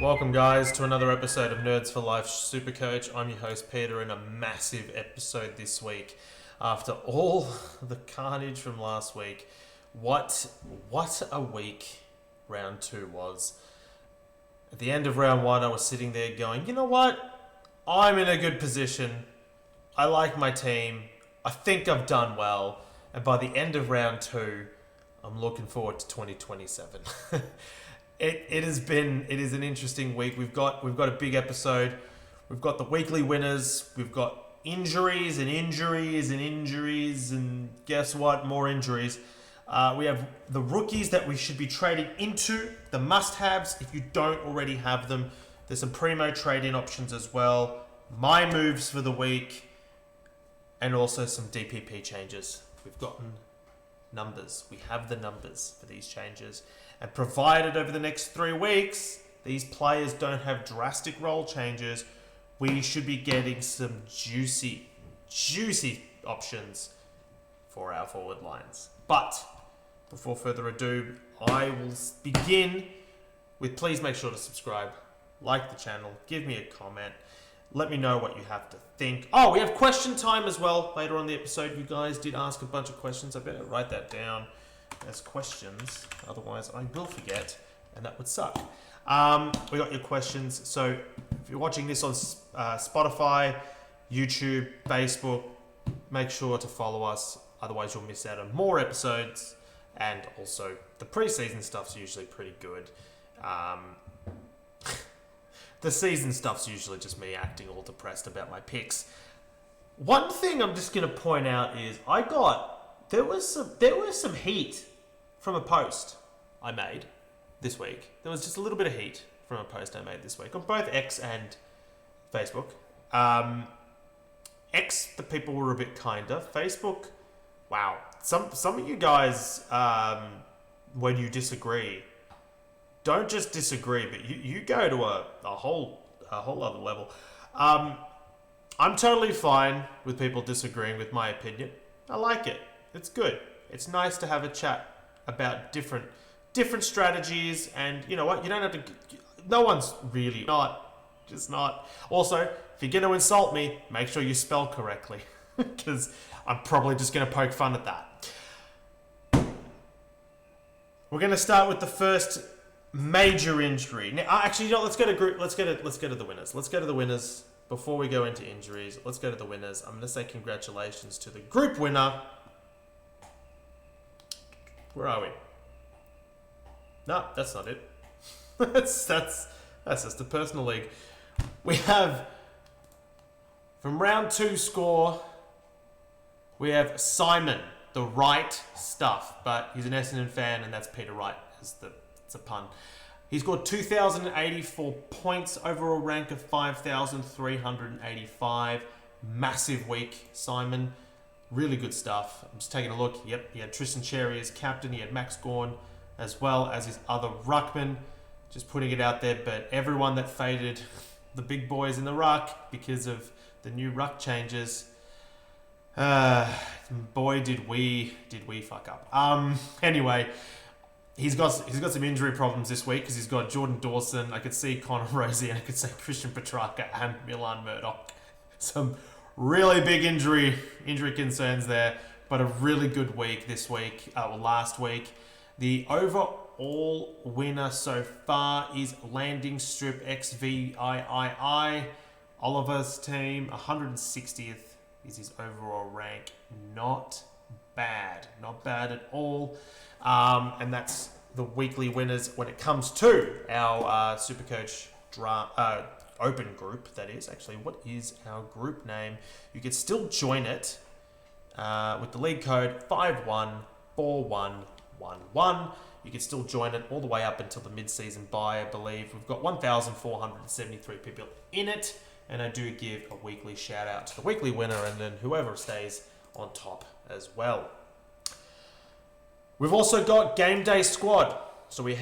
Welcome, guys, to another episode of Nerds for Life SuperCoach. I'm your host, Peter, and a massive episode this week. After all the carnage from last week, what a week round two was. At the end of round one, I was sitting there going, you know what? I'm in a good position. I like my team. I think I've done well. And by the end of round two, I'm looking forward to 2027. It is an interesting week. We've got a big episode. We've got the weekly winners. We've got injuries, and guess what? More injuries. We have the rookies that we should be trading into, the must-haves if you don't already have them. There's some primo trade-in options as well. My moves for the week, and also some DPP changes. We've gotten numbers. We have the numbers for these changes. And provided over the next 3 weeks, these players don't have drastic role changes, we should be getting some juicy options for our forward lines. But before further ado, I will begin with please make sure to subscribe, like the channel, give me a comment, let me know what you have to think. Oh, we have question time as well later on the episode. You guys did ask a bunch of questions. I better write that down as questions, otherwise I will forget, and that would suck. We got your questions, so if you're watching this on Spotify, YouTube, Facebook, make sure to follow us, otherwise you'll miss out on more episodes, and also the preseason stuff's usually pretty good. The season stuff's usually just me acting all depressed about my picks. One thing I'm just going to point out is there was some heat from a post I made this week. There was just a little bit of heat from a post I made this week on both X and Facebook. X, the people were a bit kinder. Facebook, wow. Some of you guys, when you disagree, don't just disagree, but you go to a whole other level. I'm totally fine with people disagreeing with my opinion. I like it. It's good. It's nice to have a chat about different strategies, and you know what? You don't have to. No one's really just not. Also, if you're going to insult me, make sure you spell correctly, because I'm probably just going to poke fun at that. We're going to start with the first major injury. Now, actually, let's go to the winners. Let's go to the winners before we go into injuries. Let's go to the winners. I'm going to say congratulations to the group winner. Where are we? No, that's not it. that's just a personal league. We have, from round 2 score, we have Simon, the right stuff, but he's an Essendon fan, and that's Peter Wright. It's a pun. He scored 2,084 points, overall rank of 5,385. Massive week, Simon. Really good stuff. I'm just taking a look. Yep, he had Tristan Cherry as captain. He had Max Gawn as well as his other ruckman. Just putting it out there, but everyone that faded the big boys in the ruck because of the new ruck changes. Boy, did we fuck up. Anyway, he's got some injury problems this week because he's got Jordan Dawson. I could see Connor Rosie, and I could say Christian Petrarca and Milan Murdoch. Some really big injury concerns there, but a really good week this week, last week. The overall winner so far is Landing Strip XVIII. Oliver's team, 160th is his overall rank. Not bad at all. And that's the weekly winners when it comes to our SuperCoach open group, that is. Actually, what is our group name? You can still join it with the league code 514111. You can still join it all the way up until the mid-season bye, I believe. We've got 1,473 people in it, and I do give a weekly shout-out to the weekly winner and then whoever stays on top as well. We've also got Game Day Squad. So we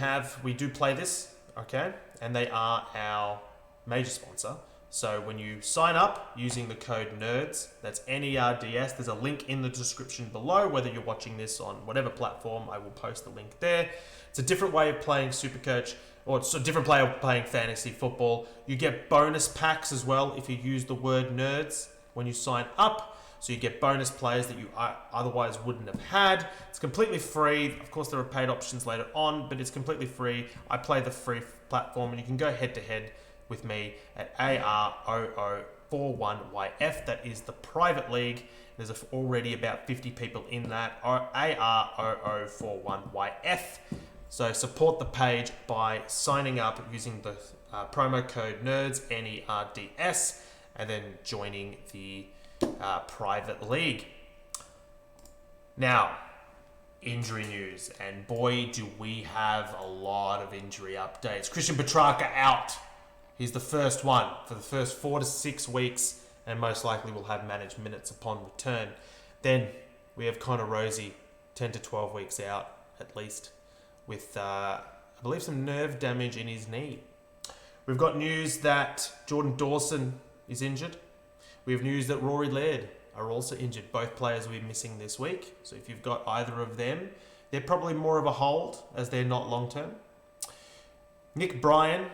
do play this, okay? And they are our major sponsor. So when you sign up using the code NERDS, that's NERDS, there's a link in the description below. Whether you're watching this on whatever platform, I will post the link there. It's a different way of playing SuperCoach. or it's a different player playing fantasy football. You get bonus packs as well if you use the word nerds when you sign up. So you get bonus players that you otherwise wouldn't have had. It's completely free. Of course, there are paid options later on, but it's completely free. I play the free platform, and you can go head-to-head with me at AROO41YF. That is the private league. There's already about 50 people in that. AROO41YF. So support the page by signing up using the promo code NERDS, NERDS, and then joining the private league. Now, injury news, and boy do we have a lot of injury updates. Christian Petrarca out. He's the first one for the first 4 to 6 weeks, and most likely will have managed minutes upon return. Then we have Connor Rosie, 10 to 12 weeks out at least, with I believe some nerve damage in his knee. We've got news that Jordan Dawson is injured. We have news that Rory Laird are also injured. Both players will be missing this week. So if you've got either of them, they're probably more of a hold as they're not long-term. Nick Bryan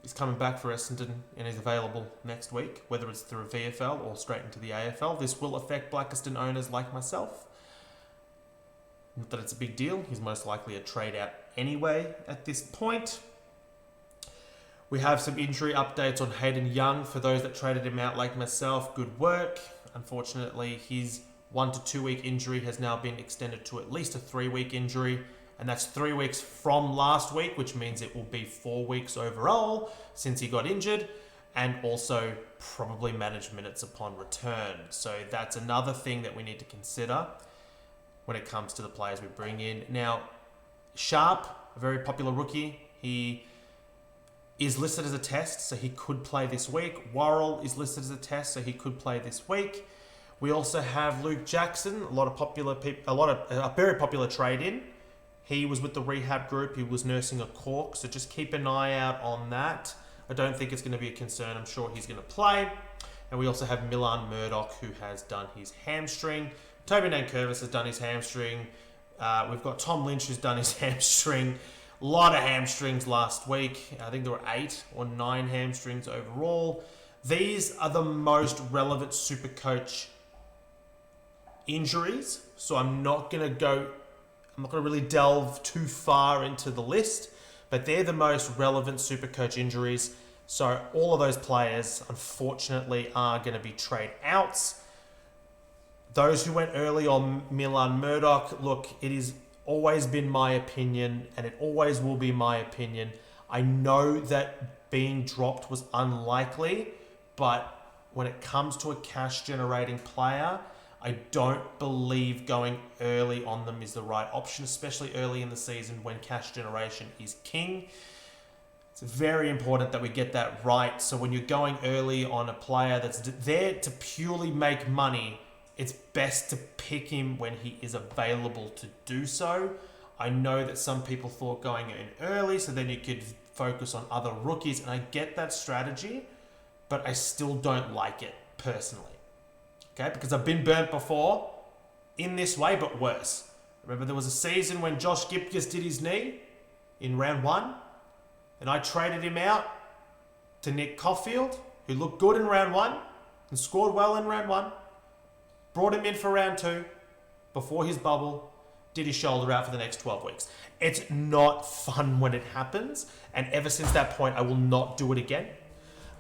is coming back for Essendon and is available next week, whether it's through VFL or straight into the AFL. This will affect Blackiston owners like myself. Not that it's a big deal. He's most likely a trade out anyway at this point. We have some injury updates on Hayden Young. For those that traded him out like myself, good work. Unfortunately, his 1 to 2 week injury has now been extended to at least a 3-week injury. And that's 3 weeks from last week, which means it will be 4 weeks overall since he got injured. And also probably managed minutes upon return. So that's another thing that we need to consider when it comes to the players we bring in. Now, Sharp, a very popular rookie. He is listed as a test, so he could play this week. Worrell is listed as a test, so he could play this week. We also have Luke Jackson, a very popular trade-in. He was with the rehab group. He was nursing a cork, so just keep an eye out on that. I don't think it's going to be a concern. I'm sure he's going to play. And we also have Milan Murdoch, who has done his hamstring. Toby Nankervis has done his hamstring. We've got Tom Lynch, who's done his hamstring. A lot of hamstrings last week. I think there were 8 or 9 hamstrings overall. These are the most relevant SuperCoach injuries. So I'm not going to really delve too far into the list, but they're the most relevant SuperCoach injuries. So all of those players, unfortunately, are going to be trade outs. Those who went early on Milan Murdoch, look, it is always been my opinion, and it always will be my opinion. I know that being dropped was unlikely, but when it comes to a cash-generating player, I don't believe going early on them is the right option, especially early in the season when cash generation is king. It's very important that we get that right. So when you're going early on a player that's there to purely make money, it's best to pick him when he is available to do so. I know that some people thought going in early so then you could focus on other rookies, and I get that strategy, but I still don't like it personally. Okay, because I've been burnt before in this way, but worse. Remember, there was a season when Josh Gipkus did his knee in round 1, and I traded him out to Nick Caulfield, who looked good in round 1 and scored well in round 1. Brought him in for round 2 before his bubble, did his shoulder out for the next 12 weeks. It's not fun when it happens, and ever since that point, I will not do it again.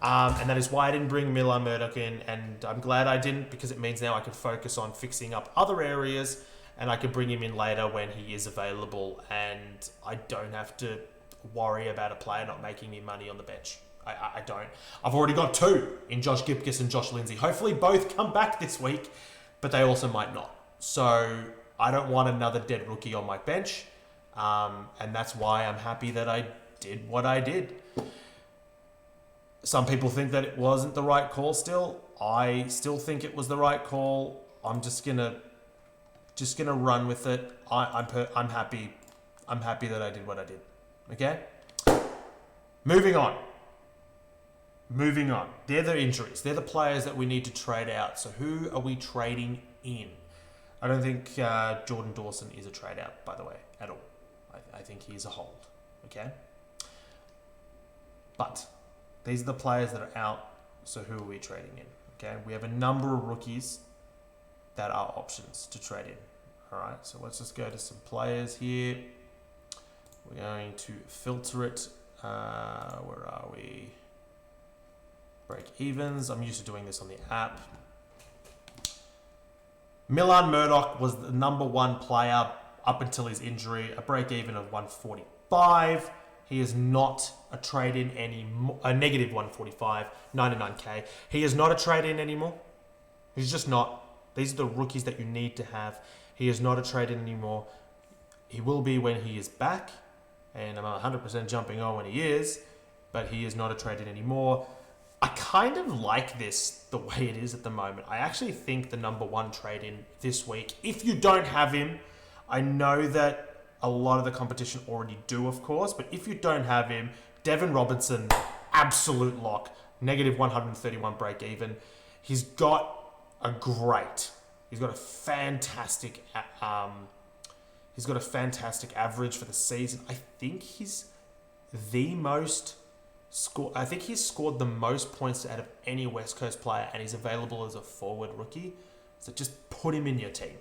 And that is why I didn't bring Milan Murdoch in, and I'm glad I didn't, because it means now I can focus on fixing up other areas, and I can bring him in later when he is available, and I don't have to worry about a player not making me money on the bench. I don't. I've already got 2 in Josh Gipkus and Josh Lindsay. Hopefully both come back this week, but they also might not. So I don't want another dead rookie on my bench, and that's why I'm happy that I did what I did. Some people think that it wasn't the right call still. I still think it was the right call. I'm just gonna run with it. I'm happy. I'm happy that I did what I did. Okay? Moving on. They're the injuries. They're the players that we need to trade out. So who are we trading in? I don't think Jordan Dawson is a trade out, by the way, at all. I think he's a hold. Okay? But these are the players that are out. So who are we trading in? Okay, we have a number of rookies that are options to trade in. All right, so let's just go to some players here. We're going to filter it. Where are we? Break evens. I'm used to doing this on the app. Milan Murdoch was the number one player up until his injury, a break even of 145. He is not a trade in anymore. A negative 145, 99k. He is not a trade in anymore. He's just not. These are the rookies that you need to have. He is not a trade in anymore. He will be when he is back, and I'm 100% jumping on when he is, but he is not a trade in anymore. I kind of like this the way it is at the moment. I actually think the number one trade in this week, if you don't have him, I know that a lot of the competition already do, of course, but if you don't have him, Devin Robinson, absolute lock, negative 131 break even. He's got a fantastic average for the season. I think he's scored the most points out of any West Coast player, and he's available as a forward rookie. So just put him in your team.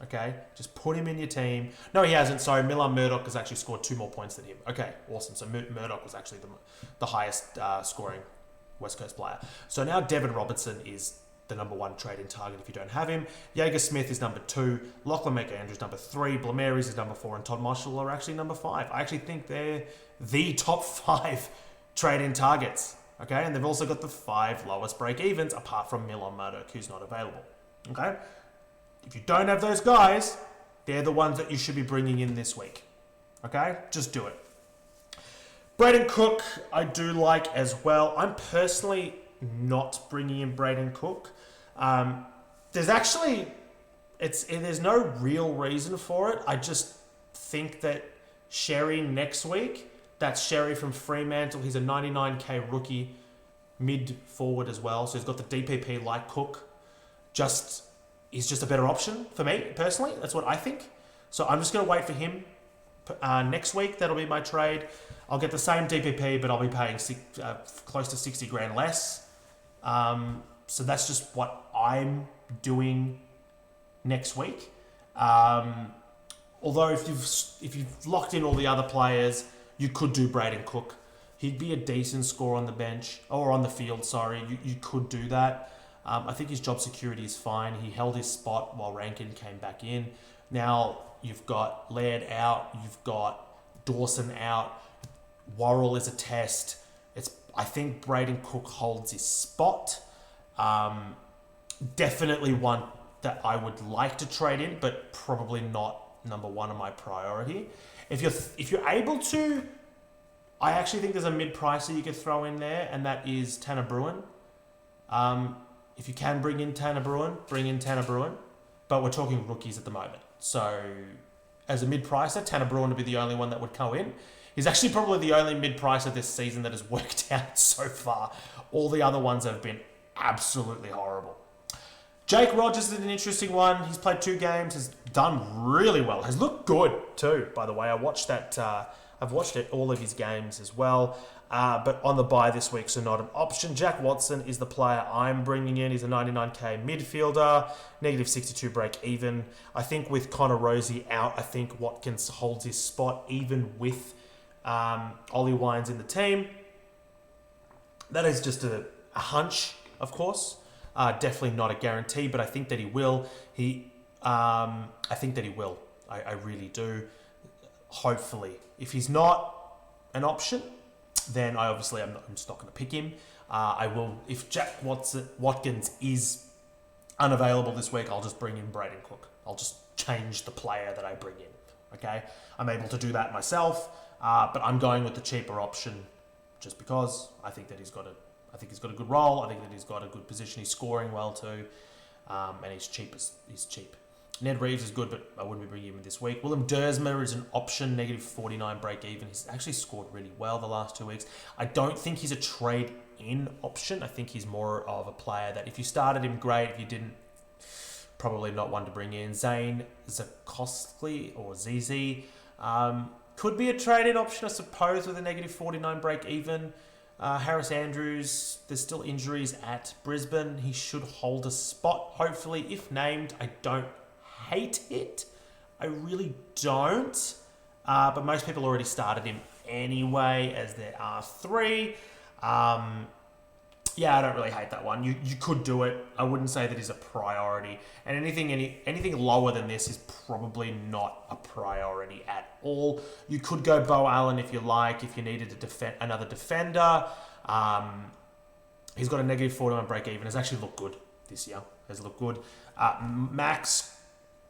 Okay, just put him in your team. No, he hasn't. Sorry, Milan Murdoch has actually scored 2 more points than him. Okay, awesome. So Murdoch was actually the highest scoring West Coast player. So now Devin Robertson is the number one trade-in target if you don't have him. Jaeger Smith is number 2. Lachlan Maker-Andrews number 3. Blameries is number 4. And Todd Marshall are actually number 5. I actually think they're the top 5 trade-in targets. Okay, and they've also got the 5 lowest break-evens apart from Milan Murdoch, who's not available. Okay. If you don't have those guys, they're the ones that you should be bringing in this week. Okay? Just do it. Braden Cook, I do like as well. I'm personally not bringing in Braden Cook. There's no real reason for it. I just think that Sherry next week, that's Sherry from Fremantle. He's a 99k rookie, mid forward as well. So he's got the DPP like Cook. He's just a better option for me, personally. That's what I think. So I'm just going to wait for him next week. That'll be my trade. I'll get the same DPP, but I'll be paying close to 60 grand less. So that's just what I'm doing next week. Although if you've locked in all the other players, you could do Braden Cook. He'd be a decent score on the bench, or on the field, sorry. You could do that. I think his job security is fine. He held his spot while Rankin came back in. Now you've got Laird out. You've got Dawson out. Worrell is a test. I think Braden Cook holds his spot. Definitely one that I would like to trade in, but probably not number one on my priority. If you're able to, I actually think there's a mid-pricer you could throw in there, and that is Tanner Bruin. If you can bring in Tanner Bruin, bring in Tanner Bruin. But we're talking rookies at the moment. So as a mid-pricer, Tanner Bruin would be the only one that would go in. He's actually probably the only mid-pricer this season that has worked out so far. All the other ones have been absolutely horrible. Jake Rogers is an interesting one. He's played 2 games, has done really well. Has looked good too, by the way. I've watched all of his games as well. But on the bye this week, so not an option. Jack Watson is the player I'm bringing in. He's a 99k midfielder, negative 62 break even. I think with Connor Rosie out, I think Watkins holds his spot even with Ollie Wines in the team. That is just a hunch, of course. Definitely not a guarantee, but I think that he will. I think that he will. I really do. Hopefully. If he's not an option, then I'm just not going to pick him. I will, if Jack Watkins is unavailable this week, I'll just bring in Braden Cook. I'll just change the player that I bring in. Okay, I'm able to do that myself, but I'm going with the cheaper option just because I think that he's got a good role. I think that he's got a good position. He's scoring well too, and he's cheap. He's cheap. Ned Reeves is good, but I wouldn't be bringing him in this week. Willem Dersma is an option, negative 49 break even. He's actually scored really well the last 2 weeks. I don't think he's a trade-in option. I think he's more of a player that if you started him, great. If you didn't, probably not one to bring in. Zane Zakosky or ZZ could be a trade-in option, I suppose, with a negative 49 break even. Harris Andrews, there's still injuries at Brisbane. He should hold a spot, hopefully, if named. I don't hate it. I really don't. But most people already started him anyway, as there are 3. Yeah, I don't really hate that one. You could do it. I wouldn't say that is a priority. And anything lower than this is probably not a priority at all. You could go Bo Allen if you like, if you needed another defender. He's got a negative 41 break even. Has actually looked good this year. Has looked good. Max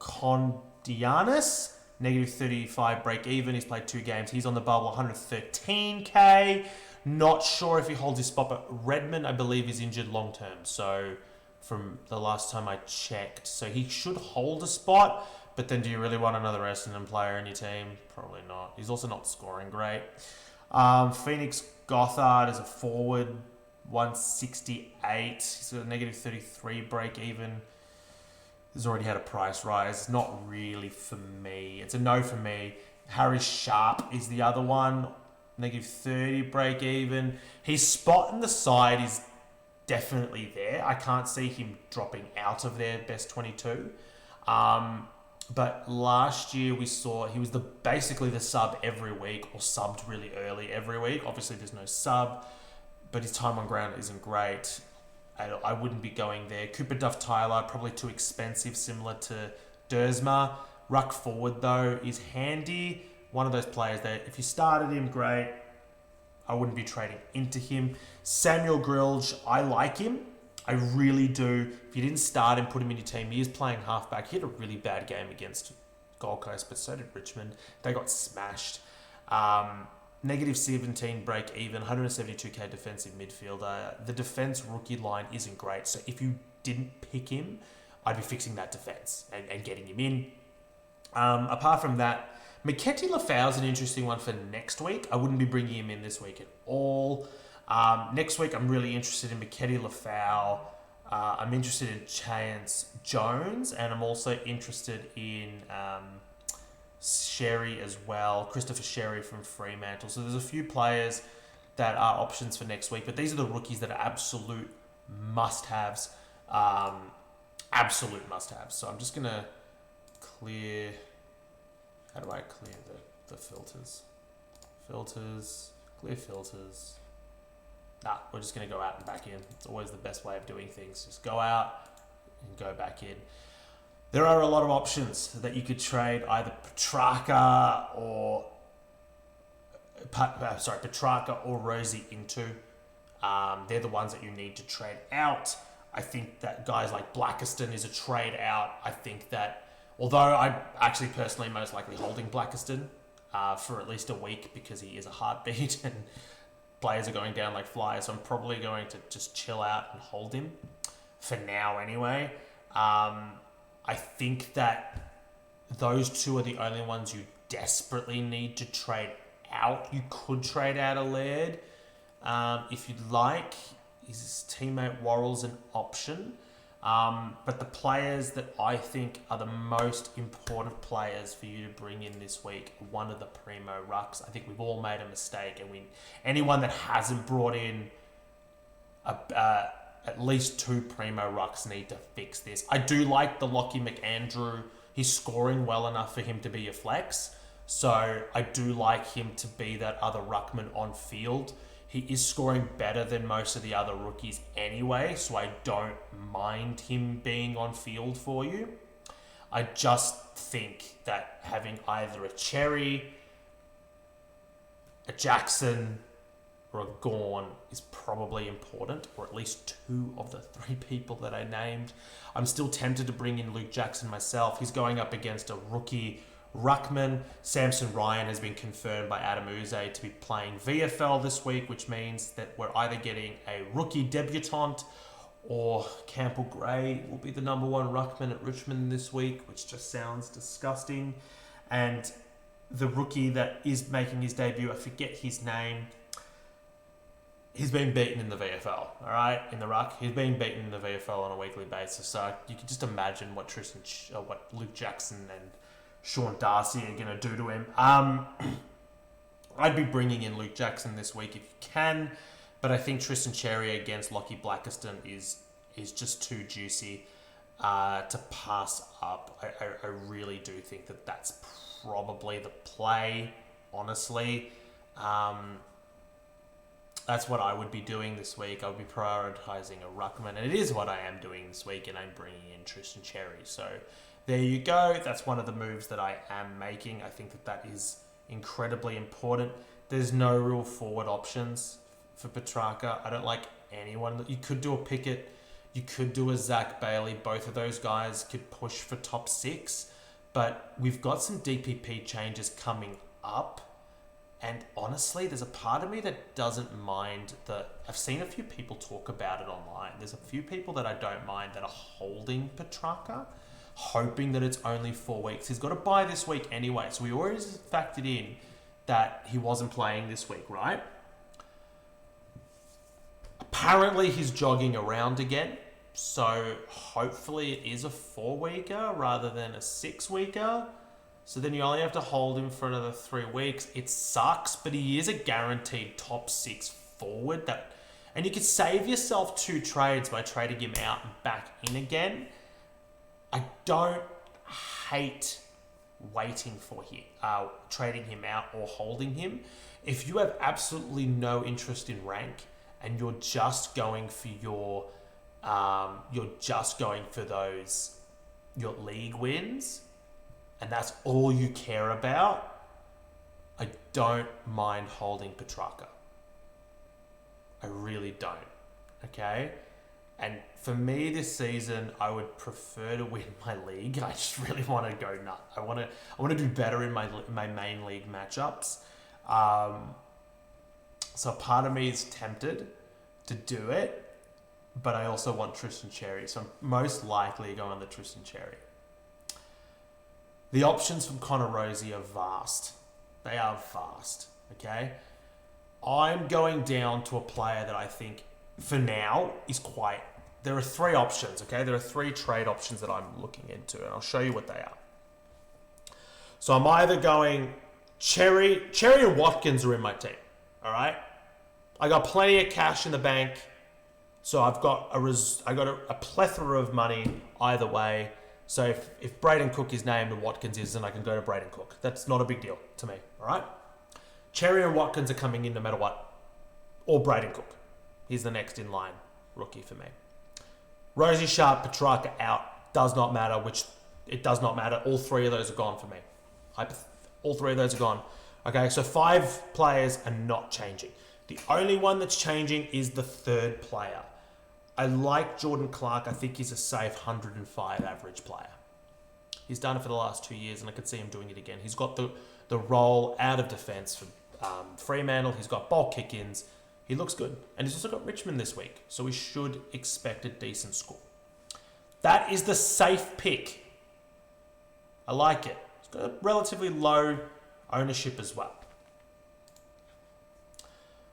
Kondianis, negative 35 break even. He's played 2 games. He's on the bubble, 113k. Not sure if he holds his spot, but Redmond, I believe, is injured long term. So, from the last time I checked, so he should hold a spot. But then, do you really want another Essendon player in your team? Probably not. He's also not scoring great. Phoenix Gothard is a forward, 168. He's got a negative 33 break even. He's already had a price rise. Not really for me. It's a no for me. Harry Sharp is the other one. Negative 30 break even. His spot in the side is definitely there. I can't see him dropping out of their best 22. But last year we saw he was basically the sub every week, or subbed really early every week. Obviously there's no sub, but his time on ground isn't great. I wouldn't be going there. Cooper Duff Tyler, probably too expensive, similar to Dersma. Ruck forward though is handy. One of those players that if you started him, great. I wouldn't be trading into him. Samuel Grilge, I like him. I really do. If you didn't start him, put him in your team. He is playing halfback. He had a really bad game against Gold Coast, but so did Richmond. They got smashed. Negative 17 break even, 172k defensive midfielder. The defense rookie line isn't great. So if you didn't pick him, I'd be fixing that defense and getting him in. Apart from that, Maketi Lafau is an interesting one for next week. I wouldn't be bringing him in this week at all. Next week, I'm really interested in Maketi Lafau. I'm interested in Chance Jones, and I'm also interested in Sherry as well, Christopher Sherry from Fremantle. So there's a few players that are options for next week, but these are the rookies that are absolute must-haves. Absolute must-haves. So I'm just going to clear... How do I clear the filters? Clear filters. Nah, we're just going to go out and back in. It's always the best way of doing things. Just go out and go back in. There are a lot of options that you could trade, either Petrarca or Rosie into. They're the ones that you need to trade out. I think that guys like Blackiston is a trade out. I think that, although I'm actually personally most likely holding Blackiston for at least a week because he is a heartbeat and players are going down like flies, so I'm probably going to just chill out and hold him for now anyway. I think that those two are the only ones you desperately need to trade out. You could trade out a Laird if you'd like. His teammate Worrell's an option. But the players that I think are the most important players for you to bring in this week are one of the primo rucks. I think we've all made a mistake, and anyone that hasn't brought in at least 2 primo rucks need to fix this. I do like the Lockie McAndrew. He's scoring well enough for him to be a flex. So I do like him to be that other ruckman on field. He is scoring better than most of the other rookies anyway, so I don't mind him being on field for you. I just think that having either a Cherry, a Jackson, or a Gawn is probably important, or at least 2 of the 3 people that I named. I'm still tempted to bring in Luke Jackson myself. He's going up against a rookie ruckman. Samson Ryan has been confirmed by Adam Uze to be playing VFL this week, which means that we're either getting a rookie debutant or Campbell Gray will be the number 1 ruckman at Richmond this week, which just sounds disgusting. And the rookie that is making his debut, I forget his name, he's been beaten in the VFL, all right, in the ruck. He's been beaten in the VFL on a weekly basis. So you can just imagine what what Luke Jackson and Sean Darcy are going to do to him. I'd be bringing in Luke Jackson this week if you can, But I think Tristan Cherry against Lockie Blackiston is just too juicy to pass up. I really do think that that's probably the play, honestly. That's what I would be doing this week. I would be prioritising a ruckman, and it is what I am doing this week, and I'm bringing in Tristan Cherry. So there you go. That's one of the moves that I am making. I think that is incredibly important. There's no real forward options for Petrarca. I don't like anyone. You could do a Pickett. You could do a Zach Bailey. Both of those guys could push for top 6. But we've got some DPP changes coming up. And honestly, there's a part of me that doesn't mind that. I've seen a few people talk about it online. There's a few people that I don't mind that are holding Petrarca, hoping that it's only 4 weeks. He's got to bye this week anyway. So we always factored in that he wasn't playing this week, right? Apparently he's jogging around again. So hopefully it is a 4-weeker rather than a 6-weeker. So then you only have to hold him for another 3 weeks. It sucks, but he is a guaranteed top 6 forward. And you could save yourself 2 trades by trading him out and back in again. I don't hate waiting for him, trading him out or holding him. If you have absolutely no interest in rank and you're just going for your league wins, and that's all you care about, I don't mind holding Petrarca. I really don't. Okay? And for me this season, I would prefer to win my league. I just really want to go nuts. I want to do better in my main league matchups. So part of me is tempted to do it, but I also want Tristan Cherry. So I'm most likely going the Tristan Cherry. The options from Connor Rosie are vast. They are vast, okay? I'm going down to a player that I think, for now, is quite... There are 3 options, okay? There are 3 trade options that I'm looking into, and I'll show you what they are. So I'm either going... Cherry and Watkins are in my team, all right? I got plenty of cash in the bank, so I've got a plethora of money either way. So if Braden Cook is named and Watkins isn't, I can go to Braden Cook. That's not a big deal to me, all right? Cherry and Watkins are coming in no matter what. Or Braden Cook. He's the next in line rookie for me. Rosie Sharp, Petrarca out. Does not matter, it does not matter. All 3 of those are gone for me. All 3 of those are gone. Okay, so 5 players are not changing. The only one that's changing is the 3rd player. I like Jordan Clark. I think he's a safe 105 average player. He's done it for the last 2 years, and I could see him doing it again. He's got the role out of defence for Fremantle. He's got bulk kick-ins. He looks good. And he's also got Richmond this week, so we should expect a decent score. That is the safe pick. I like it. It's got a relatively low ownership as well.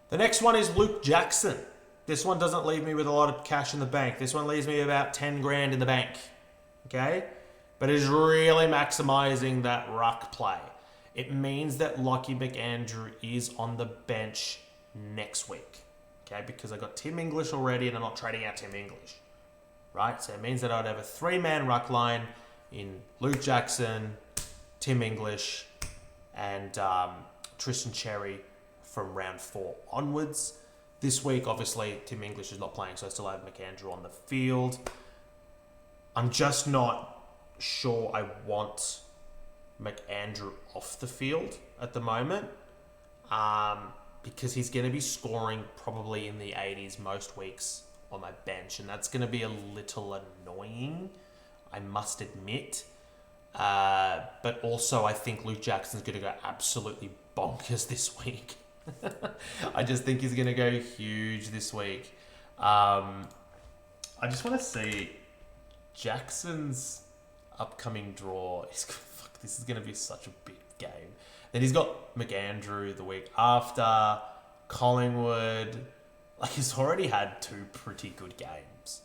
The next one is Luke Jackson. This one doesn't leave me with a lot of cash in the bank. This one leaves me about 10 grand in the bank. Okay? But it is really maximising that ruck play. It means that Lockie McAndrew is on the bench next week. Okay? Because I got Tim English already and I'm not trading out Tim English. Right? So it means that I'd have a 3-man ruck line in Luke Jackson, Tim English, and Tristan Cherry from round 4 onwards. This week, obviously, Tim English is not playing, so I still have McAndrew on the field. I'm just not sure I want McAndrew off the field at the moment because he's going to be scoring probably in the 80s most weeks on my bench, and that's going to be a little annoying, I must admit. But also, I think Luke Jackson's going to go absolutely bonkers this week. I just think he's going to go huge this week. I just want to see Jackson's upcoming draw. This is going to be such a big game. Then he's got McAndrew the week after, Collingwood. Like, he's already had 2 pretty good games.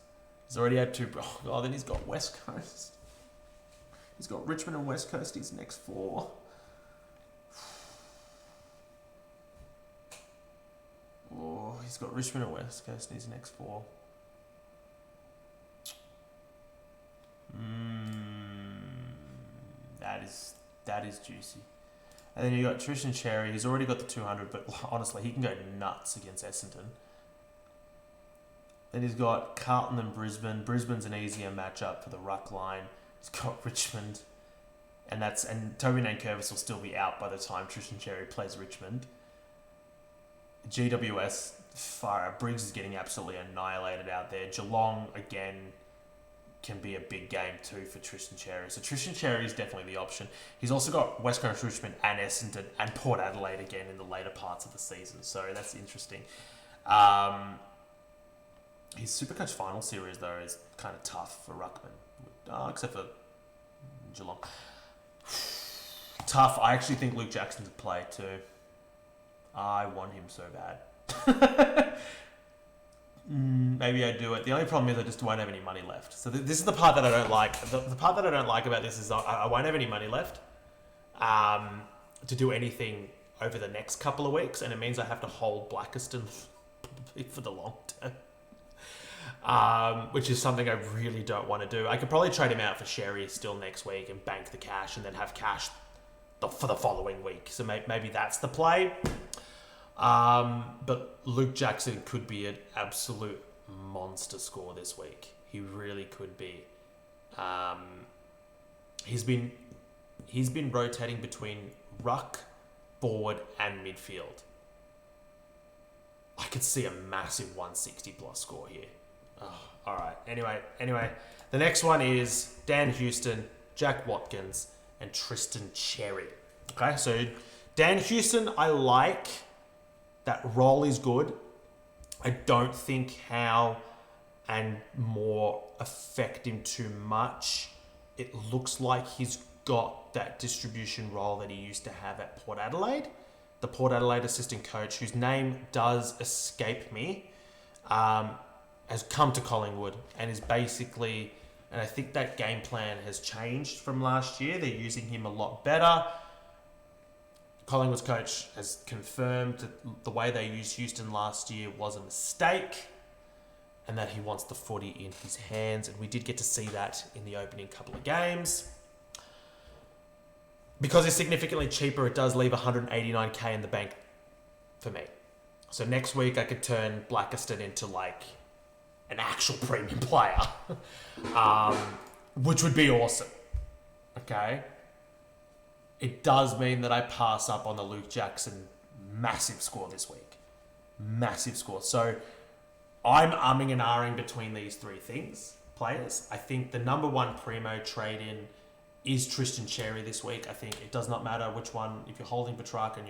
He's already had 2... Oh, then he's got West Coast. He's got Richmond and West Coast his next 4. Oh, he's got Richmond and West Coast in his next 4. That is juicy. And then you got Tristan Cherry. He's already got the 200, but honestly, he can go nuts against Essendon. Then he's got Carlton and Brisbane. Brisbane's an easier matchup for the ruck line. He's got Richmond, and Toby Nankervis will still be out by the time Tristan Cherry plays Richmond. GWS, far out. Briggs is getting absolutely annihilated out there. Geelong again can be a big game too for Tristan Cherry. So Tristan Cherry is definitely the option. He's also got West Coast, Richmond and Essendon and Port Adelaide again in the later parts of the season. So that's interesting. His SuperCoach final series though is kind of tough for Ruckman, except for Geelong. Tough. I actually think Luke Jackson's a play too. I want him so bad. Maybe I do it. The only problem is I just won't have any money left. So this is the part that I don't like. The part that I don't like about this is I won't have any money left to do anything over the next couple of weeks, and it means I have to hold Blackiston for the long term, which is something I really don't want to do. I could probably trade him out for Sherry still next week and bank the cash and then have cash for the following week. So maybe that's the play. But Luke Jackson could be an absolute monster score this week. He really could be. He's been rotating between ruck, forward, and midfield. I could see a massive 160 plus score here. Oh, all right. Anyway, the next one is Dan Houston, Jack Watkins, and Tristan Cherry. Okay, so Dan Houston, I like. That role is good. I don't think Howe and Moore affect him too much. It looks like he's got that distribution role that he used to have at Port Adelaide. The Port Adelaide assistant coach, whose name does escape me, has come to Collingwood and is basically, and I think that game plan has changed from last year. They're using him a lot better. Collingwood's coach has confirmed that the way they used Houston last year was a mistake and that he wants the footy in his hands. And we did get to see that in the opening couple of games. Because it's significantly cheaper, it does leave $189K in the bank for me. So next week I could turn Blackiston into like an actual premium player, which would be awesome. Okay. It does mean that I pass up on the Luke Jackson massive score this week. Massive score. So I'm umming and ahhing between these three players. I think the number one primo trade-in is Tristan Cherry this week. I think it does not matter which one. If you're holding Petrarca,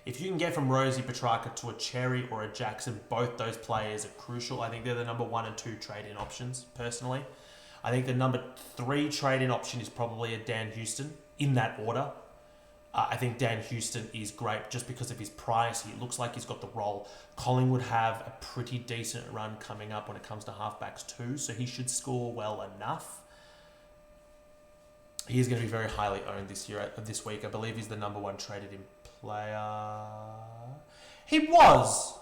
if you can get from Rosie Petrarca to a Cherry or a Jackson, both those players are crucial. I think they're the number 1 and 2 trade-in options, personally. I think the number 3 trade-in option is probably a Dan Houston, in that order. I think Dan Houston is great just because of his price. He looks like he's got the role. Collingwood have a pretty decent run coming up when it comes to halfbacks too, so he should score well enough. He is going to be very highly owned this week. I believe he's the number 1 traded in player. He was.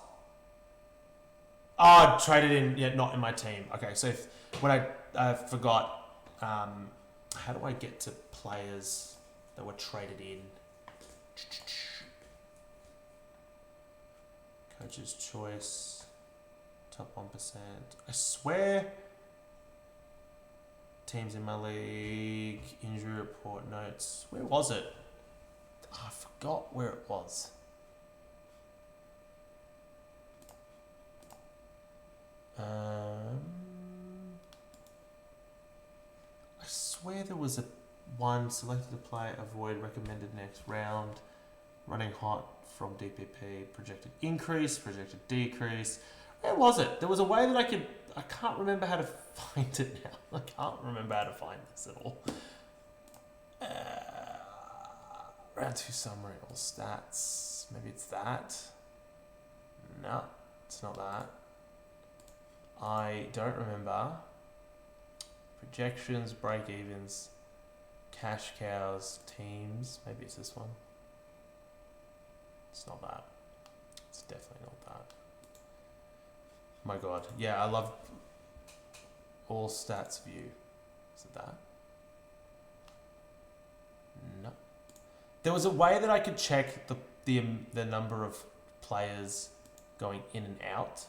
Oh, traded in, yeah, not in my team. Okay, so when I forgot, how do I get to players that were traded in? Coach's choice, top 1%. I swear, teams in my league, injury report notes. Where was it? Oh, I forgot where it was. I swear there was a one selected to play, avoid recommended next round, running hot from DPP, projected increase, projected decrease. Where was it? There was a way that I can't remember how to find it now. I can't remember how to find this at all. Round 2 summary, all stats. Maybe it's that. No, it's not that. I don't remember. Projections, break-evens, cash cows, teams. Maybe it's this one. It's not that. It's definitely not that. my God. Yeah, I love all stats view. Is it that? No. There was a way that I could check the number of players going in and out,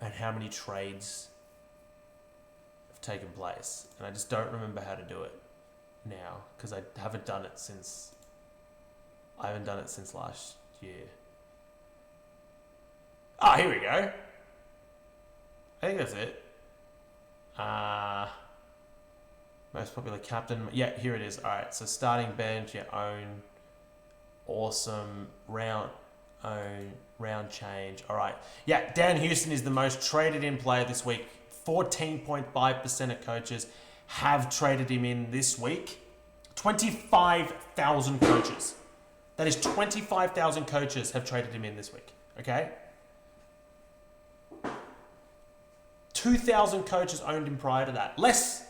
and how many trades have taken place, and I just don't remember how to do it now because I haven't done it since last year. Oh, here we go. I think that's it. Most popular captain. Yeah, here it is. All right, so starting bench, own. Awesome. Round change. All right. Yeah, Dan Houston is the most traded in player this week. 14.5% of coaches have traded him in this week. 25,000 coaches. That is 25,000 coaches have traded him in this week. Okay? 2,000 coaches owned him prior to that. Less.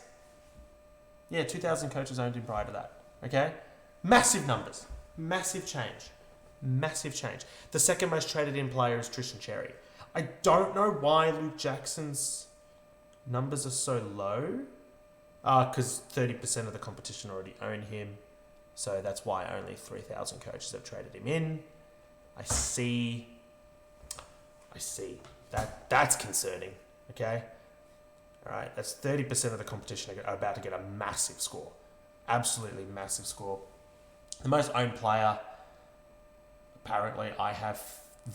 Yeah, 2,000 coaches owned him prior to that. Okay? Massive numbers. Massive change. Massive change. The second most traded in player is Tristan Cherry. I don't know why Luke Jackson's numbers are so low. Because 30% of the competition already own him. So that's why only 3,000 coaches have traded him in. I see. That's concerning. Okay? All right, that's 30% of the competition are about to get a massive score. Absolutely massive score. The most owned player, apparently I have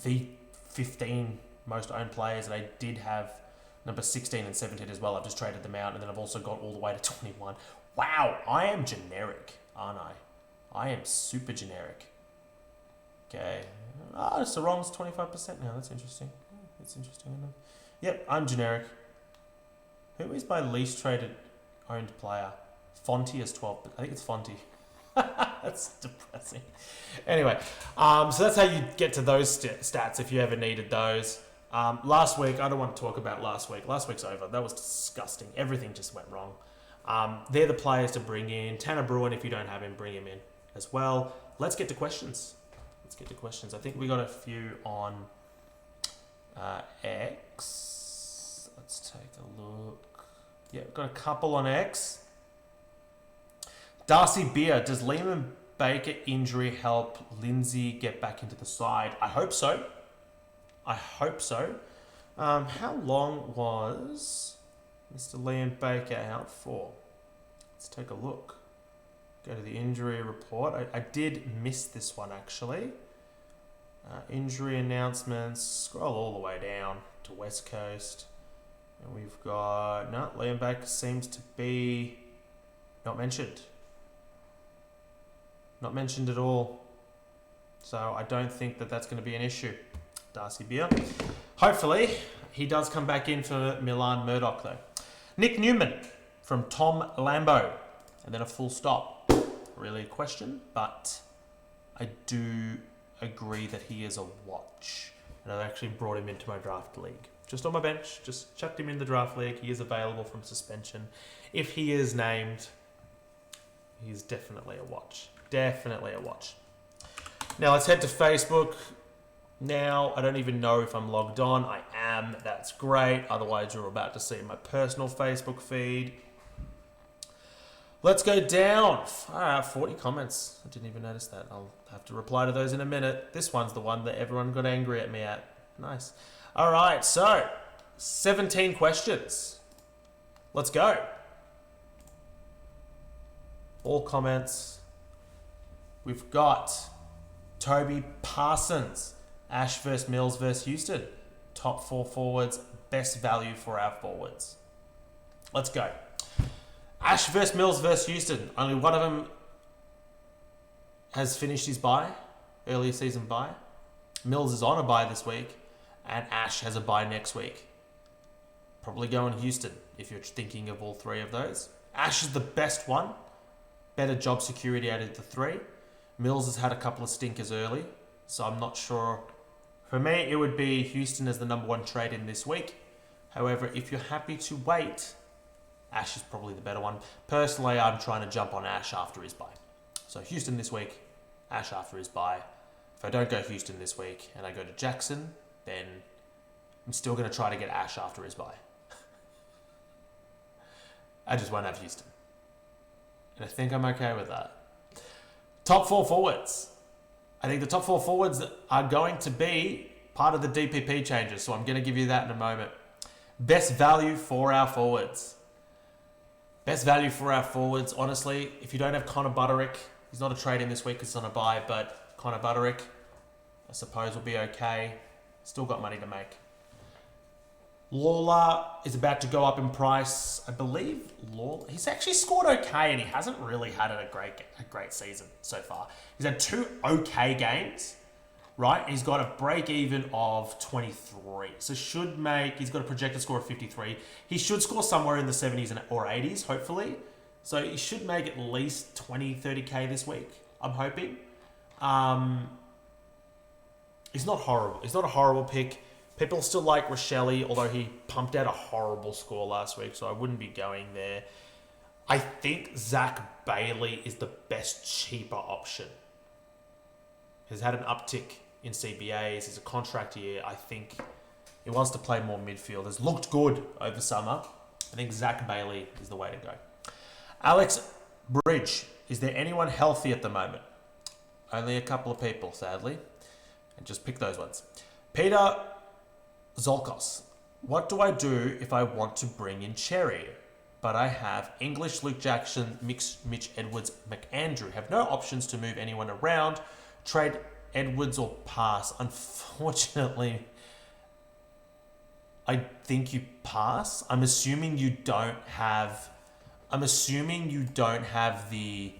the 15 most owned players, and I did have number 16 and 17 as well. I've just traded them out, and then I've also got all the way to 21. Wow, I am generic, aren't I? I am super generic. Okay. Sarong's 25% now. That's interesting. That's interesting enough. Yep, I'm generic. Who is my least traded owned player? Fonty is 12. I think it's Fonty. That's depressing. Anyway, so that's how you get to those stats if you ever needed those. Last week, I don't want to talk about last week. Last week's over. That was disgusting. Everything just went wrong. They're the players to bring in. Tanner Bruin, if you don't have him, bring him in as well. Let's get to questions. I think we got a few on X. Let's take a look. Yeah, we've got a couple on X. Darcy Beer, does Lehman Baker injury help Lindsay get back into the side? I hope so. How long was Mr. Liam Baker out for? Let's take a look. Go to the injury report. I did miss this one actually. Injury announcements. Scroll all the way down to West Coast. And we've got... No, Liam Baker seems to be not mentioned. Not mentioned at all. So I don't think that that's going to be an issue. Darcy Beer. Hopefully, he does come back in for Milan Murdoch though. Nick Newman from Tom Lambo. And then a full stop. Really a question, but I do agree that he is a watch. And I've actually brought him into my draft league. Just on my bench, just chucked him in the draft league. He is available from suspension. If he is named, he is definitely a watch. Definitely a watch. Now let's head to Facebook. Now, I don't even know if I'm logged on. I am. That's great. Otherwise, you're about to see my personal Facebook feed. Let's go down. 40 comments. I didn't even notice that. I'll have to reply to those in a minute. This one's the one that everyone got angry at me at. Nice. All right, so 17 questions. Let's go. All comments. We've got Toby Parsons. Ash versus Mills versus Houston. Top 4 forwards. Best value for our forwards. Let's go. Ash versus Mills versus Houston. Only one of them has finished his bye. Early season bye. Mills is on a bye this week. And Ash has a bye next week. Probably going Houston if you're thinking of all three of those. Ash is the best one. Better job security out of the three. Mills has had a couple of stinkers early. So I'm not sure. For me, it would be Houston as the number 1 trade in this week. However, if you're happy to wait, Ash is probably the better one. Personally, I'm trying to jump on Ash after his bye. So Houston this week, Ash after his bye. If I don't go Houston this week and I go to Jackson, then I'm still going to try to get Ash after his bye. I just won't have Houston. And I think I'm okay with that. Top 4 forwards. I think the top 4 forwards are going to be part of the DPP changes, so I'm going to give you that in a moment. Best value for our forwards. Best value for our forwards, honestly, if you don't have Connor Butterick, he's not a trade-in this week because it's on a bye, but Connor Butterick, I suppose, will be okay. Still got money to make. Lawler is about to go up in price. I believe Lawler, he's actually scored okay and he hasn't really had a great season so far. He's had 2 okay games, right? He's got a break even of 23. So he's got a projected score of 53. He should score somewhere in the 70s or 80s, hopefully. So he should make at least 20, 30K this week, I'm hoping. He's not horrible. He's not a horrible pick. People still like Rochelle, although he pumped out a horrible score last week, so I wouldn't be going there. I think Zach Bailey is the best cheaper option. He's had an uptick in CBAs. It's a contract year. I think he wants to play more midfield. Has looked good over summer. I think Zach Bailey is the way to go. Alex Bridge. Is there anyone healthy at the moment? Only a couple of people, sadly. And just pick those ones. Peter Zolkos. What do I do if I want to bring in Cherry, but I have English, Luke Jackson, Mitch Edwards, McAndrew? Have no options to move anyone around. Trade Edwards or pass? Unfortunately, I think you pass. I'm assuming you don't have the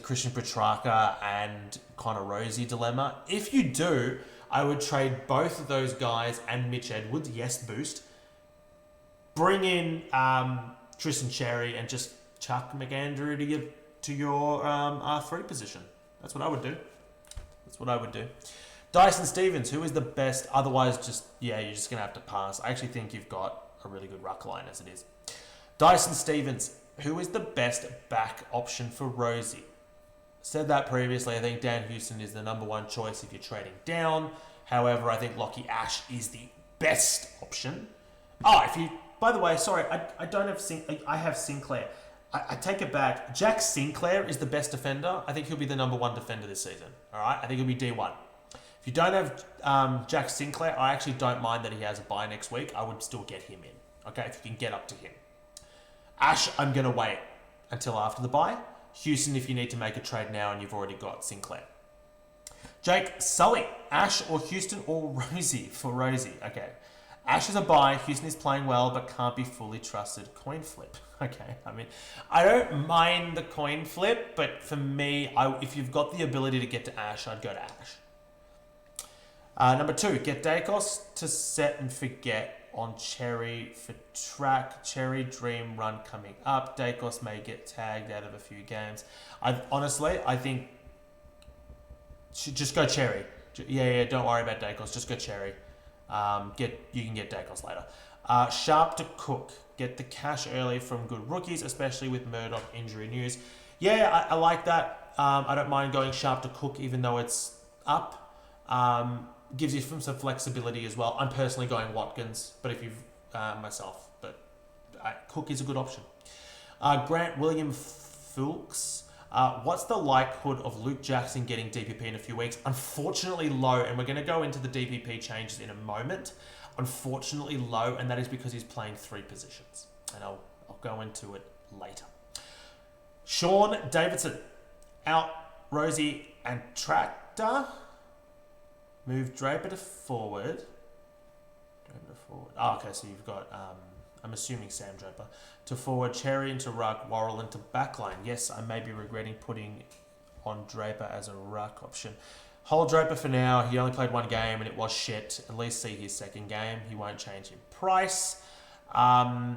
Christian Petrarca and Connor Rosie dilemma. If you do, I would trade both of those guys and Mitch Edwards. Yes, boost. Bring in Tristan Cherry and just chuck McAndrew to your R3 position. That's what I would do. Dyson Stevens, who is the best? Otherwise, you're just going to have to pass. I actually think you've got a really good ruck line as it is. Dyson Stevens, who is the best back option for Rosie? Said that previously. I think Dan Houston is the number 1 choice if you're trading down. However, I think Lockie Ash is the best option. By the way, sorry, I don't have I have Sinclair. I take it back. Jack Sinclair is the best defender. I think he'll be the number 1 defender this season. All right, I think he'll be D1. If you don't have Jack Sinclair, I actually don't mind that he has a bye next week. I would still get him in. Okay, if you can get up to him. Ash, I'm going to wait until after the bye. Houston, if you need to make a trade now and you've already got Sinclair. Jake Sully, Ash or Houston or Rosie for Rosie. Okay. Ash is a bye. Houston is playing well but can't be fully trusted. Coin flip. Okay. I mean, I don't mind the coin flip, but for me, if you've got the ability to get to Ash, I'd go to Ash. Number 2, get Dacos to set and forget on Cherry for track. Cherry dream run coming up. Dacos may get tagged out of a few games. I think just go Cherry. Yeah, don't worry about Dacos. Just go Cherry. You can get Dacos later. Sharp to Cook. Get the cash early from good rookies, especially with Murdoch injury news. Yeah, I like that. I don't mind going Sharp to Cook even though it's up. Gives you some flexibility as well. I'm personally going Watkins, but if you've myself, but Cook is a good option. Grant William Fulks. What's the likelihood of Luke Jackson getting DPP in a few weeks? Unfortunately low, and we're going to go into the DPP changes in a moment. Unfortunately low, and that is because he's playing 3 positions, and I'll go into it later. Sean Davidson, out Rosie and Tractor. Move Draper to forward. Okay, so you've got, I'm assuming Sam Draper, to forward, Cherry into ruck, Worrell into backline. Yes, I may be regretting putting on Draper as a ruck option. Hold Draper for now. He only played 1 game and it was shit. At least see his second game. He won't change in price. I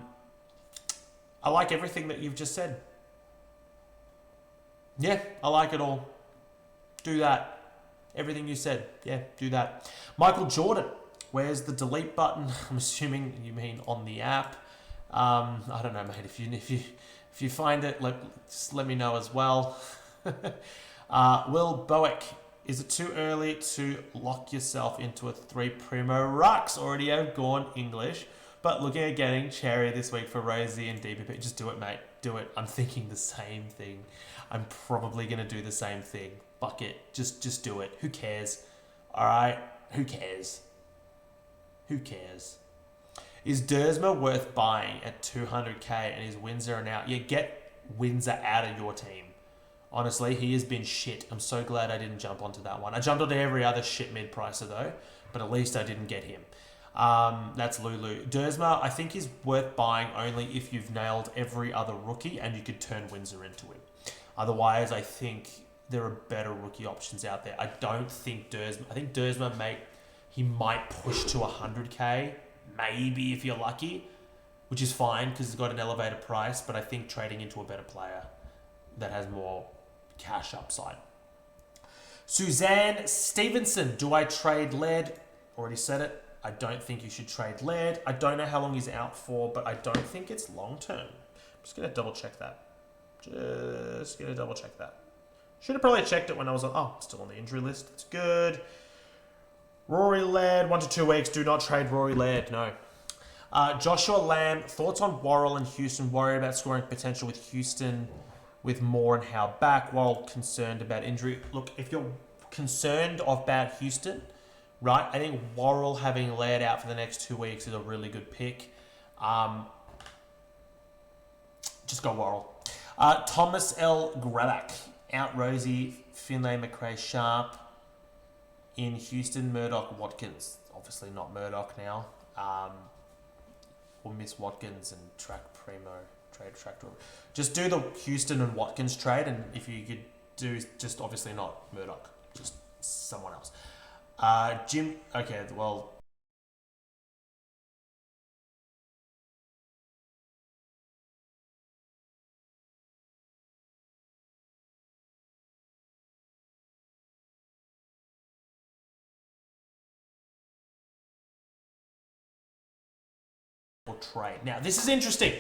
like everything that you've just said. Yeah, I like it all. Do that. Everything you said. Yeah, do that. Michael Jordan. Where's the delete button? I'm assuming you mean on the app. I don't know, mate. If you find it, just let me know as well. Will Bowick, is it too early to lock yourself into a 3 primo rucks? Already have gone English, but looking at getting Cherry this week for Rosie and DPP. Just do it, mate. Do it. I'm thinking the same thing. I'm probably going to do the same thing. Fuck it. Just do it. Who cares? All right? Who cares? Who cares? Is Dersma worth buying at 200k and his Windsor are out? Yeah, get Windsor out of your team. Honestly, he has been shit. I'm so glad I didn't jump onto that one. I jumped onto every other shit mid-pricer though, but at least I didn't get him. That's Lulu. Dersma, I think, is worth buying only if you've nailed every other rookie and you could turn Windsor into him. Otherwise, I think there are better rookie options out there. I don't think Dersma... I think Dersma, he might push to 100k, maybe if you're lucky, which is fine because he's got an elevated price, but I think trading into a better player that has more cash upside. Suzanne Stevenson, do I trade Laird? Already said it. I don't think you should trade Laird. I don't know how long he's out for, but I don't think it's long term. I'm just going to double check that. Should have probably checked it when I was on... Oh, still on the injury list. That's good. Rory Laird, 1 to 2 weeks. Do not trade Rory Laird. No. Joshua Lamb, thoughts on Worrell and Houston? Worry about scoring potential with Houston with Moore and Howe back. Worrell concerned about injury. Look, if you're concerned about Houston, right, I think Worrell having Laird out for the next 2 weeks is a really good pick. Just go Worrell. Thomas L. Grabak, out Rosie, Finlay, McRae, Sharp. In Houston, Murdoch, Watkins. Obviously not Murdoch now. We'll miss Watkins and track Primo. Trade. Just do the Houston and Watkins trade, and if you could do, just obviously not Murdoch. Just someone else. Jim, okay, well... trade. Now, this is interesting.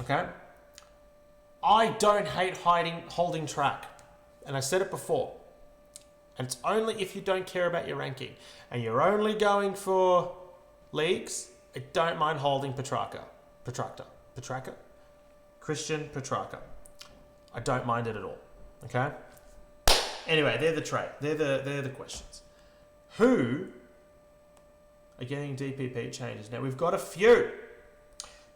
Okay? I don't hate holding track. And I said it before. And it's only if you don't care about your ranking. And you're only going for leagues, I don't mind holding Petrarca. Christian Petrarca. I don't mind it at all. Okay? Anyway, they're the trade. They're the questions. Who are getting DPP changes? Now, we've got a few.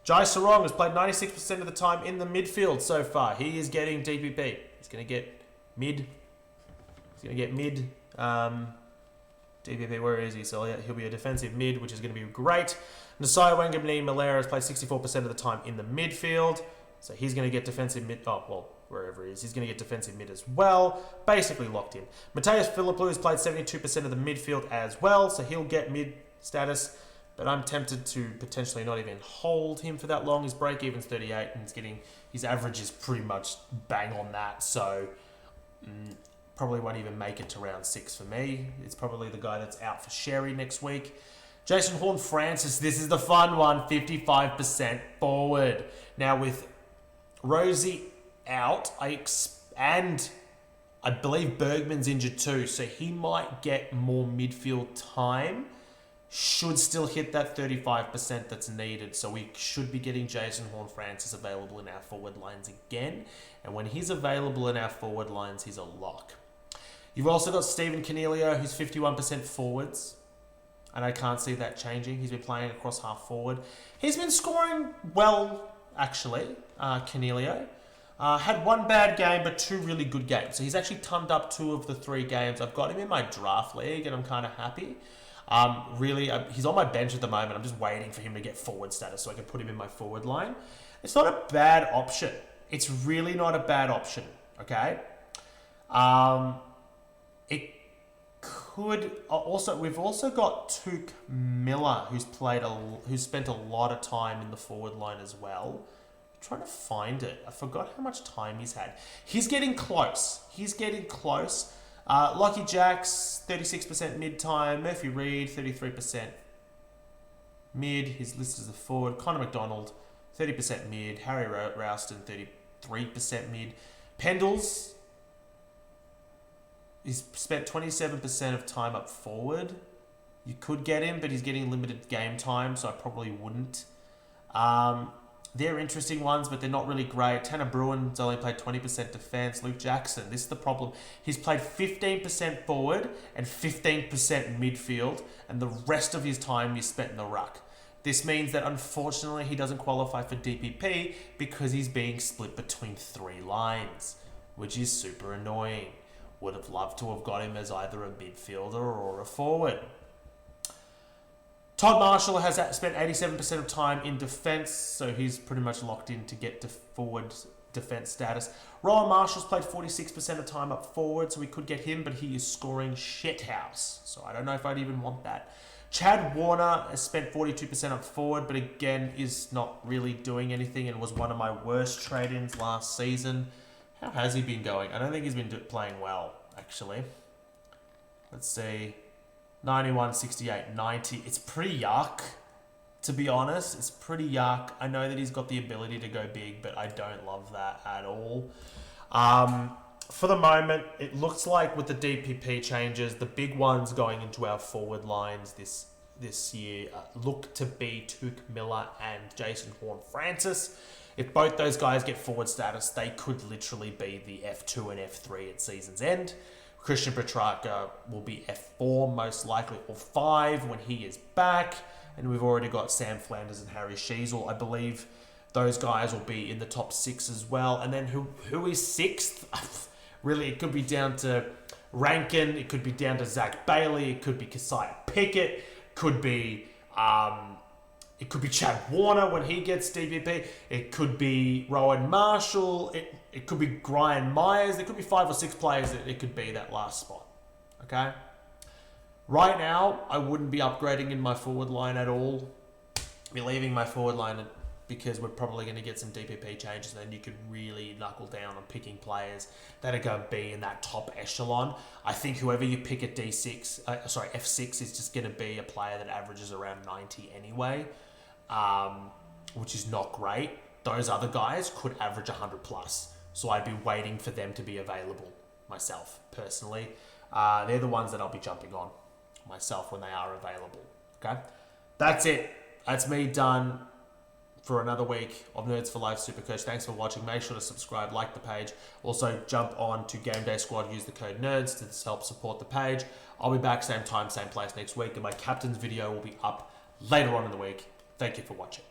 Jai Sarong has played 96% of the time in the midfield so far. He is getting DPP. He's going to get mid. DPP, where is he? So he'll be a defensive mid, which is going to be great. Nasai Wangamani Malera has played 64% of the time in the midfield. So he's going to get defensive mid. Oh, well, wherever he is. He's going to get defensive mid as well. Basically locked in. Mateus Philippou has played 72% of the midfield as well. So he'll get mid status. But I'm tempted to potentially not even hold him for that long. His break-even's 38 and his average is pretty much bang on that. So probably won't even make it to round 6 for me. It's probably the guy that's out for Sherry next week. Jason Horn-Francis, this is the fun one, 55% forward. Now with Rosie out, and I believe Bergman's injured too, so he might get more midfield time. Should still hit that 35% that's needed. So we should be getting Jason Horn-Francis available in our forward lines again. And when he's available in our forward lines, he's a lock. You've also got Stephen Canelio, who's 51% forwards. And I can't see that changing. He's been playing across half forward. He's been scoring well, actually, Canelio. Had one bad game, but 2 really good games. So he's actually tummed up 2 of the 3 games. I've got him in my draft league, and I'm kind of happy. He's on my bench at the moment. I'm just waiting for him to get forward status so I can put him in my forward line. It's not a bad option. It's really not a bad option, okay? It could... Also, we've also got Touk Miller, who's spent a lot of time in the forward line as well. I'm trying to find it. I forgot how much time he's had. He's getting close. Lockie Jacks, 36% mid time. Murphy Reed, 33% mid. His list is the forward. Connor McDonald, 30% mid. Harry Rouston, 23% mid. Pendles, he's spent 27% of time up forward. You could get him, but he's getting limited game time, so I probably wouldn't. They're interesting ones, but they're not really great. Tanner Bruin's only played 20% defense. Luke Jackson, this is the problem. He's played 15% forward and 15% midfield, and the rest of his time is spent in the ruck. This means that unfortunately he doesn't qualify for DPP because he's being split between 3 lines, which is super annoying. Would have loved to have got him as either a midfielder or a forward. Todd Marshall has spent 87% of time in defence, so he's pretty much locked in to get to forward defence status. Rowan Marshall's played 46% of time up forward, so we could get him, but he is scoring shithouse, so I don't know if I'd even want that. Chad Warner has spent 42% up forward, but again is not really doing anything and was one of my worst trade-ins last season. How has he been going? I don't think he's been playing well, actually. Let's see. 91, 68, 90. It's pretty yuck, to be honest. It's pretty yuck. I know that he's got the ability to go big, but I don't love that at all. For the moment, it looks like with the DPP changes, the big ones going into our forward lines this year look to be Tuke Miller and Jason Horne-Francis. If both those guys get forward status, they could literally be the F2 and F3 at season's end. Christian Petrarca will be F4 most likely, or 5 when he is back. And we've already got Sam Flanders and Harry Sheasel. I believe those guys will be in the top 6 as well. And then who is 6th? Really, it could be down to Rankin. It could be down to Zach Bailey. It could be Keziah Pickett. Could be it could be Chad Warner when he gets DPP. It could be Rowan Marshall. It could be Brian Myers. There could be 5 or 6 players that it could be that last spot. Okay? Right now, I wouldn't be upgrading in my forward line at all. I'd be leaving my forward line because we're probably going to get some DPP changes, and then you could really knuckle down on picking players that are going to be in that top echelon. I think whoever you pick at F6 is just going to be a player that averages around 90 anyway, which is not great. Those other guys could average 100 plus. So I'd be waiting for them to be available myself, personally. They're the ones that I'll be jumping on myself when they are available. Okay? That's it. That's me done for another week of Nerds for Life SuperCoach. Thanks for watching. Make sure to subscribe, like the page. Also, jump on to Game Day Squad. Use the code NERDS to help support the page. I'll be back same time, same place next week. And my captain's video will be up later on in the week. Thank you for watching.